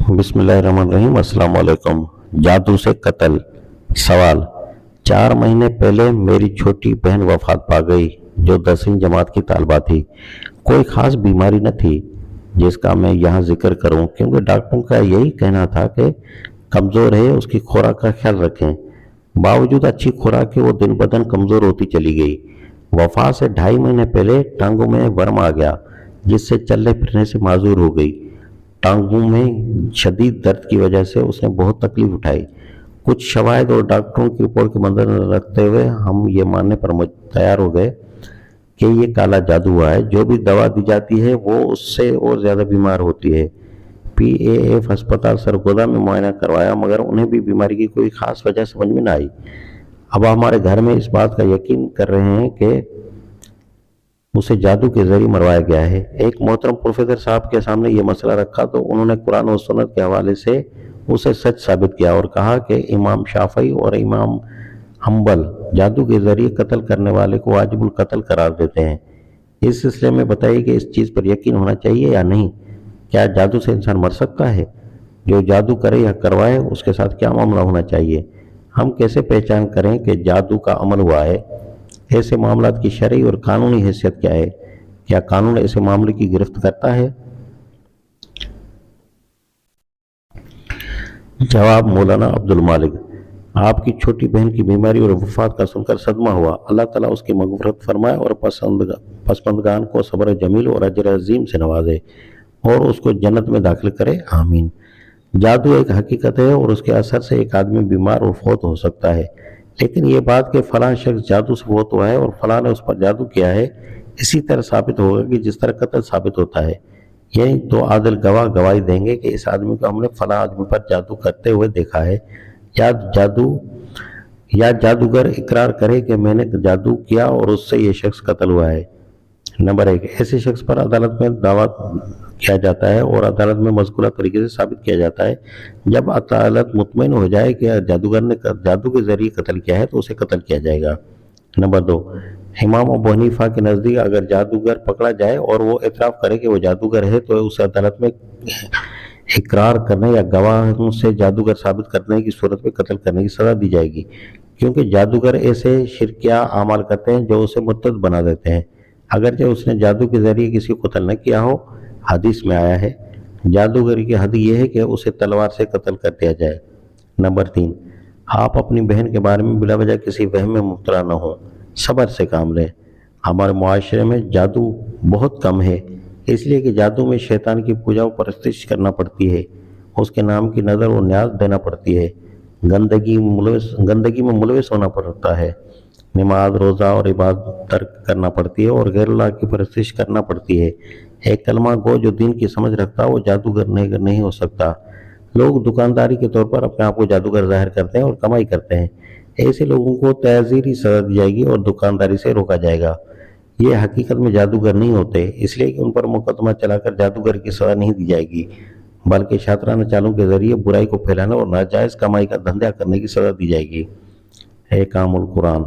बिस्मिल्लाहिर्रहमानिर्रहीम। अस्सलाम वालेकुम। जादू से कत्ल। सवाल: 4 महीने पहले मेरी छोटी बहन वफात पा गई जो 10वीं जमात की तालबा थी। कोई खास बीमारी न थी जिसका मैं यहाँ जिक्र करूँ, क्योंकि डॉक्टरों का यही कहना था कि कमज़ोर है, उसकी खुराक का ख्याल रखें। बावजूद अच्छी खुराक के वो दिन ब दिन कमज़ोर होती चली गई। वफात से 2.5 महीने पहले टांगों में वर्म आ गया जिससे चलने फिरने से माजूर हो गई। टांगों में शदीद दर्द की वजह से उसने बहुत तकलीफ उठाई। कुछ शवाहिद और डॉक्टरों की रिपोर्ट के मद्देनजर रखते हुए हम ये मानने पर तैयार हो गए कि ये काला जादू हुआ है। जो भी दवा दी जाती है वो उससे और ज़्यादा बीमार होती है। PAF अस्पताल सरगोदा में मुआयना करवाया मगर उन्हें भी बीमारी की कोई खास वजह समझ में न आई। अब हमारे घर में इस बात का यकीन कर रहे हैं कि उसे जादू के जरिए मरवाया गया है। एक मोहतरम प्रोफेसर साहब के सामने ये मसला रखा तो उन्होंने कुरान और सुन्नत के हवाले से उसे सच साबित किया और कहा कि इमाम शाफई और इमाम हम्बल जादू के जरिए कत्ल करने वाले को वाजिबुल कत्ल करार देते हैं। इस सिलसिले में बताइए कि इस चीज़ पर यकीन होना चाहिए या नहीं। क्या जादू से इंसान मर सकता है? जो जादू करे या करवाए उसके साथ क्या मामला होना चाहिए? हम कैसे पहचान करें कि जादू का अमल हुआ है? ऐसे मामलात की शरई और कानूनी हैसियत क्या है? क्या कानून ऐसे मामले की गिरफ्त करता है? जवाब: मौलाना अब्दुल मालिक। आपकी छोटी बहन की बीमारी और वफात का सुनकर सदमा हुआ। अल्लाह ताला उसकी मग़फ़िरत फरमाए और पसमंदगान को सब्र जमील और अजर अजीम से नवाजे और उसको जन्नत में दाखिल करे, आमीन। जादू एक हकीकत है और उसके असर से एक आदमी बीमार और फौत हो सकता है, लेकिन ये बात कि फलां शख्स जादू से फौत हुआ है और फलां ने उस पर जादू किया है, इसी तरह साबित होगा कि जिस तरह कत्ल साबित होता है। यानी 2 आदिल गवाह गवाही देंगे कि इस आदमी को हमने फलां आदमी पर जादू करते हुए देखा है, या जादूगर इकरार करे कि मैंने जादू किया और उससे ये शख्स कत्ल हुआ है। नंबर 1, ऐसे शख्स पर अदालत में दावा किया जाता है और अदालत में मज़कूरा तरीके से साबित किया जाता है। जब अदालत मुतमईन हो जाए कि जादूगर ने जादू के जरिए कत्ल किया है तो उसे कत्ल किया जाएगा। नंबर 2, इमाम अबू हनीफा के नज़दीक अगर जादूगर पकड़ा जाए और वो एतराफ़ करे कि वो जादूगर है तो उसे अदालत में इकरार करने या गवाहों से जादूगर साबित करने की सूरत में कत्ल करने की सज़ा दी जाएगी, क्योंकि जादूगर ऐसे शिरकिया आमाल करते हैं जो उसे मुर्तद बना देते हैं अगरचे उसने जादू के ज़रिए किसी को कत्ल न किया हो। हदीस में आया है जादूगर की हद यह है कि उसे तलवार से कत्ल कर दिया जाए। नंबर 3, आप अपनी बहन के बारे में बिला वजह किसी वहम में मुब्तला न हो, सब्र से काम लें। हमारे मुआशरे में जादू बहुत कम है, इसलिए कि जादू में शैतान की पूजा और परस्तिश करना पड़ती है, उसके नाम की नज़र और न्याज देना पड़ती है, गंदगी में मुलविस होना पड़ता है, नमाज रोज़ा और इबादत तर्क करना पड़ती है और गैर अल्लाह की परस्तिश करना पड़ती है। एक कलमा गो जो दीन की समझ रखता है वो जादूगर नहीं हो सकता। लोग दुकानदारी के तौर पर अपने आप को जादूगर जाहिर करते हैं और कमाई करते हैं। ऐसे लोगों को तहज़ीरी सज़ा दी जाएगी और दुकानदारी से रोका जाएगा। ये हकीकत में जादूगर नहीं होते, इसलिए कि उन पर मुकदमा चलाकर जादूगर की सज़ा नहीं दी जाएगी, बल्कि शातराना चालों के ज़रिए बुराई को फैलाने और नाजायज़ कमाई का धंधा करने की सज़ा दी जाएगी। है कामुल कुरान।